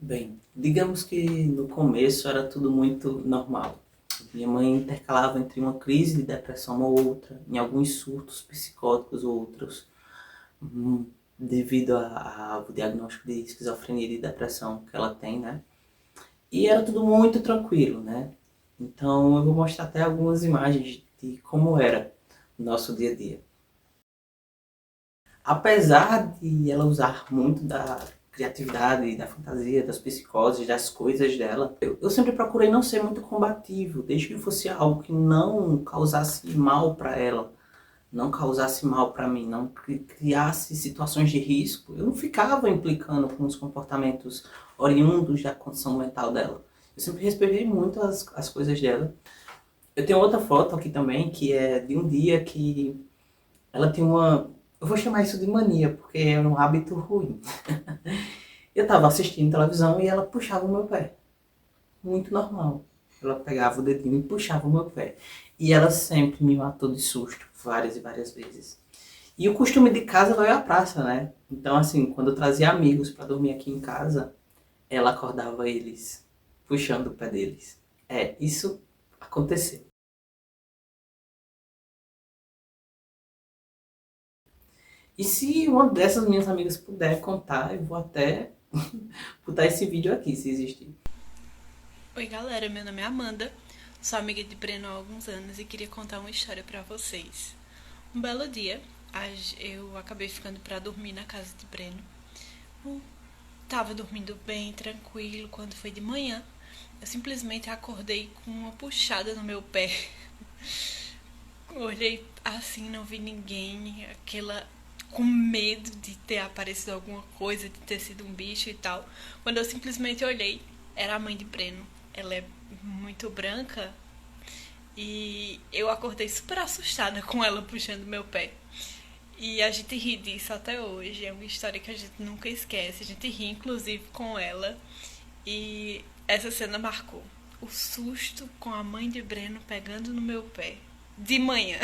Bem, digamos que no começo era tudo muito normal. Minha mãe intercalava entre uma crise de depressão ou outra, em alguns surtos psicóticos ou outros, devido ao diagnóstico de esquizofrenia e de depressão que ela tem, né? E era tudo muito tranquilo, né? Então eu vou mostrar até algumas imagens de como era o nosso dia a dia. Apesar de ela usar muito da criatividade, da fantasia, das psicoses, das coisas dela, eu sempre procurei não ser muito combativo, desde que fosse algo que não causasse mal para ela, não causasse mal para mim, não criasse situações de risco. Eu não ficava implicando com os comportamentos oriundos da condição mental dela. Eu sempre respeitei muito as coisas dela. Eu tenho outra foto aqui também, que é de um dia que ela tem uma... Eu vou chamar isso de mania, porque é um hábito ruim. Eu estava assistindo televisão e ela puxava o meu pé. Muito normal. Ela pegava o dedinho e puxava o meu pé. E ela sempre me matou de susto, várias e várias vezes. E o costume de casa vai à praça, né? Então, assim, quando eu trazia amigos para dormir aqui em casa, ela acordava eles, puxando o pé deles. É, isso aconteceu. E se uma dessas minhas amigas puder contar, eu vou até botar esse vídeo aqui, se existir. Oi galera, meu nome é Amanda, sou amiga de Breno há alguns anos e queria contar uma história pra vocês. Um belo dia, eu acabei ficando pra dormir na casa de Breno. Eu tava dormindo bem, tranquilo, quando foi de manhã, eu simplesmente acordei com uma puxada no meu pé. Olhei assim, não vi ninguém, aquela com medo de ter aparecido alguma coisa, de ter sido um bicho e tal. Quando eu simplesmente olhei, era a mãe de Breno. Ela é muito branca e eu acordei super assustada com ela puxando meu pé. E a gente ri disso até hoje. É uma história que a gente nunca esquece. A gente ri, inclusive, com ela. E essa cena marcou. O susto com a mãe de Breno pegando no meu pé. De manhã.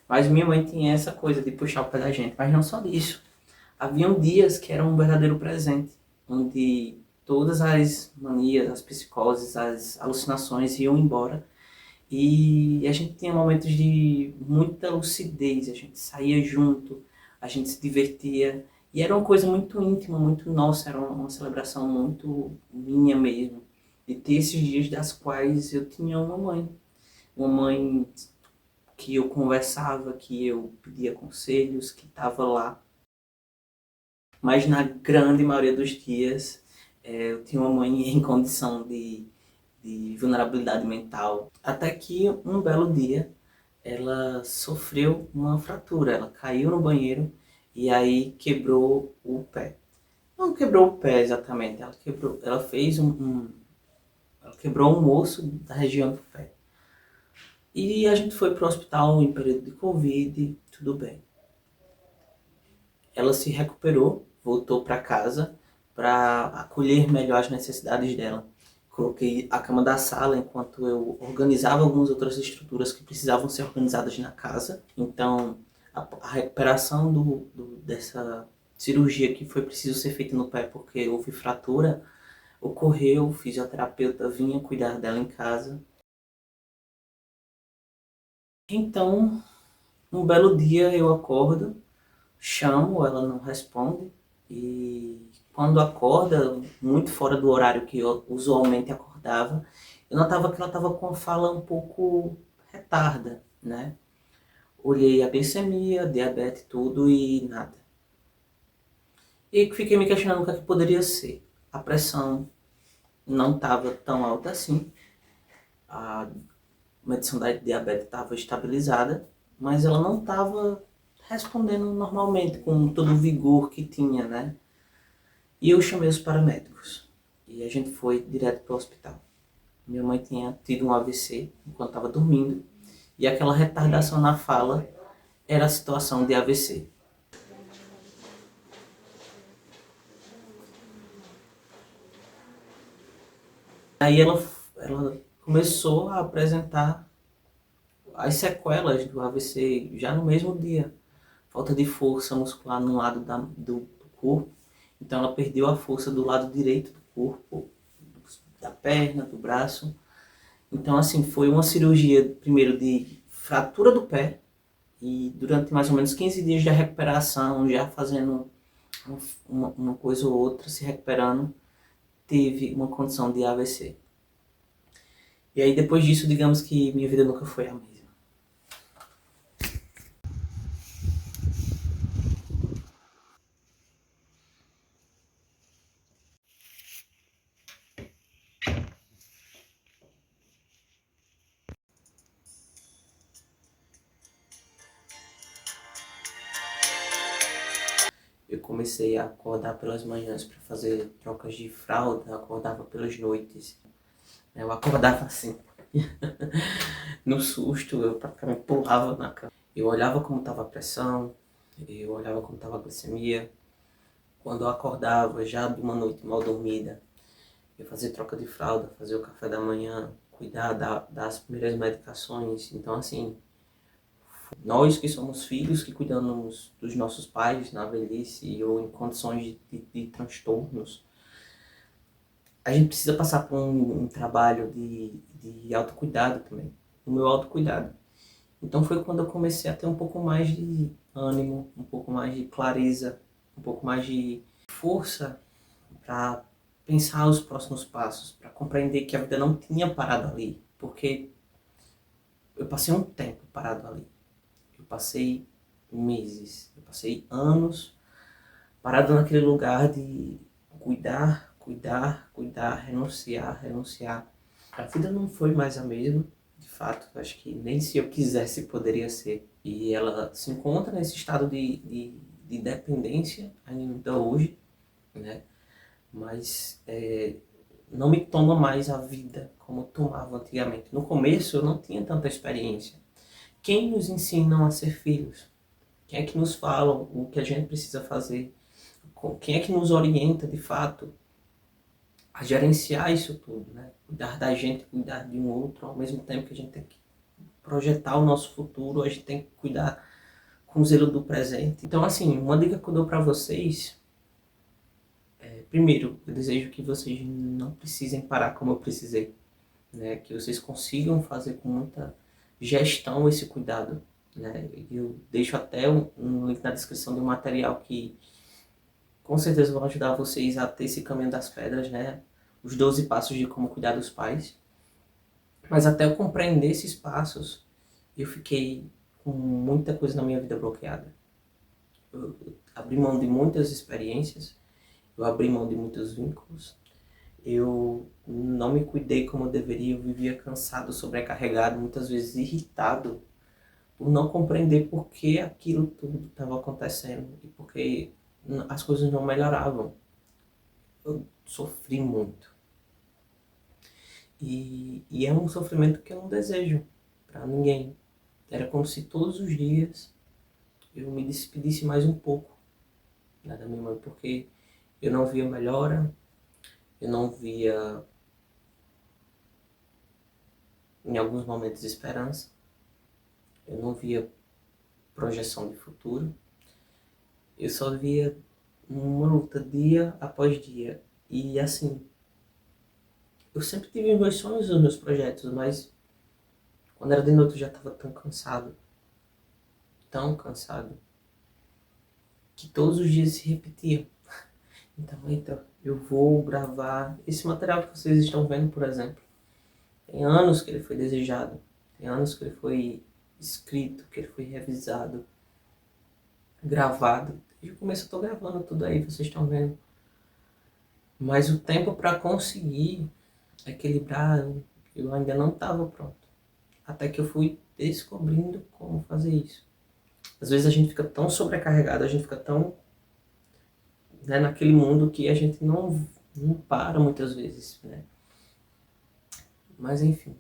Mas minha mãe tinha essa coisa de puxar o pé da gente, mas não só disso. Haviam dias que eram um verdadeiro presente, onde todas as manias, as psicoses, as alucinações iam embora e a gente tinha momentos de muita lucidez, a gente saía junto, a gente se divertia e era uma coisa muito íntima, muito nossa, era uma celebração muito minha mesmo. E ter esses dias das quais eu tinha uma mãe que eu conversava, que eu pedia conselhos, que estava lá. Mas na grande maioria dos dias eu tinha uma mãe em condição de vulnerabilidade mental. Até que um belo dia ela sofreu uma fratura, ela caiu no banheiro e aí quebrou o pé. Não quebrou o pé exatamente, ela fez ela quebrou um osso da região do pé. E a gente foi para o hospital em período de Covid, tudo bem. Ela se recuperou, voltou para casa para acolher melhor as necessidades dela. Coloquei a cama da sala enquanto eu organizava algumas outras estruturas que precisavam ser organizadas na casa. Então, a recuperação dessa cirurgia que foi preciso ser feita no pé porque houve fratura, ocorreu, o fisioterapeuta vinha cuidar dela em casa. Então, um belo dia eu acordo, chamo, ela não responde e quando acorda, muito fora do horário que eu usualmente acordava, eu notava que ela estava com a fala um pouco retarda, né? Olhei a glicemia, diabetes, tudo e nada. E fiquei me questionando o que, é que poderia ser. A pressão não estava tão alta assim, a medição da diabetes estava estabilizada, mas ela não estava respondendo normalmente, com todo o vigor que tinha, né? E eu chamei os paramédicos. E a gente foi direto para o hospital. Minha mãe tinha tido um AVC enquanto estava dormindo. E aquela retardação na fala era a situação de AVC. Aí ela começou a apresentar as sequelas do AVC já no mesmo dia. Falta de força muscular no lado do corpo Então ela perdeu a força do lado direito do corpo, da perna, do braço. Então assim, foi uma cirurgia primeiro de fratura do pé e durante mais ou menos 15 dias de recuperação, já fazendo uma coisa ou outra, se recuperando, teve uma condição de AVC. E aí depois disso, digamos que minha vida nunca foi a mesma. Eu comecei a acordar pelas manhãs para fazer trocas de fralda, acordava pelas noites. Eu acordava assim, no susto, eu praticamente pulava na cama. Eu olhava como estava a pressão, eu olhava como estava a glicemia. Quando eu acordava, já de uma noite mal dormida, eu fazia troca de fralda, fazia o café da manhã, cuidar das primeiras medicações. Então, assim, nós que somos filhos, que cuidamos dos nossos pais na velhice ou em condições de transtornos, a gente precisa passar por um trabalho de autocuidado também, o meu autocuidado. Então foi quando eu comecei a ter um pouco mais de ânimo, um pouco mais de clareza, um pouco mais de força para pensar os próximos passos, para compreender que a vida não tinha parado ali, porque eu passei um tempo parado ali. Eu passei meses, eu passei anos parado naquele lugar de cuidar, cuidar, cuidar, renunciar, renunciar. A vida não foi mais a mesma, de fato, acho que nem se eu quisesse poderia ser. E ela se encontra nesse estado de dependência ainda hoje, né? Mas não me toma mais a vida como tomava antigamente. No começo eu não tinha tanta experiência. Quem nos ensinam a ser filhos? Quem é que nos falam o que a gente precisa fazer? Quem é que nos orienta de fato a gerenciar isso tudo, né? Cuidar da gente, cuidar de um outro, ao mesmo tempo que a gente tem que projetar o nosso futuro, a gente tem que cuidar com zelo do presente. Então, assim, uma dica que eu dou para vocês primeiro, eu desejo que vocês não precisem parar como eu precisei, né? Que vocês consigam fazer com muita gestão esse cuidado, né? Eu deixo até um link na descrição de um material que com certeza vão ajudar vocês a ter esse caminho das pedras, né? Os 12 passos de como cuidar dos pais. Mas até eu compreender esses passos, eu fiquei com muita coisa na minha vida bloqueada. Eu abri mão de muitas experiências, eu abri mão de muitos vínculos, eu não me cuidei como eu deveria, eu vivia cansado, sobrecarregado, muitas vezes irritado, por não compreender por que aquilo tudo estava acontecendo e porque as coisas não melhoravam. Eu sofri muito. E é um sofrimento que eu não desejo para ninguém. Era como se todos os dias eu me despedisse mais um pouco, né, da minha mãe, porque eu não via melhora, eu não via, em alguns momentos, esperança, eu não via projeção de futuro, eu só via uma luta dia após dia. E assim, eu sempre tive os meus sonhos e os meus projetos, mas quando era de noite eu já estava tão cansado, que todos os dias se repetiam. Então, eu vou gravar esse material que vocês estão vendo, por exemplo. Tem anos que ele foi desejado, tem anos que ele foi escrito, que ele foi revisado, gravado. Desde o começo eu estou gravando tudo aí, vocês estão vendo. Mas o tempo para conseguir equilibrar, eu ainda não estava pronto. Até que eu fui descobrindo como fazer isso. Às vezes a gente fica tão sobrecarregado, a gente fica tão, né, naquele mundo que a gente não para muitas vezes, né? Mas enfim.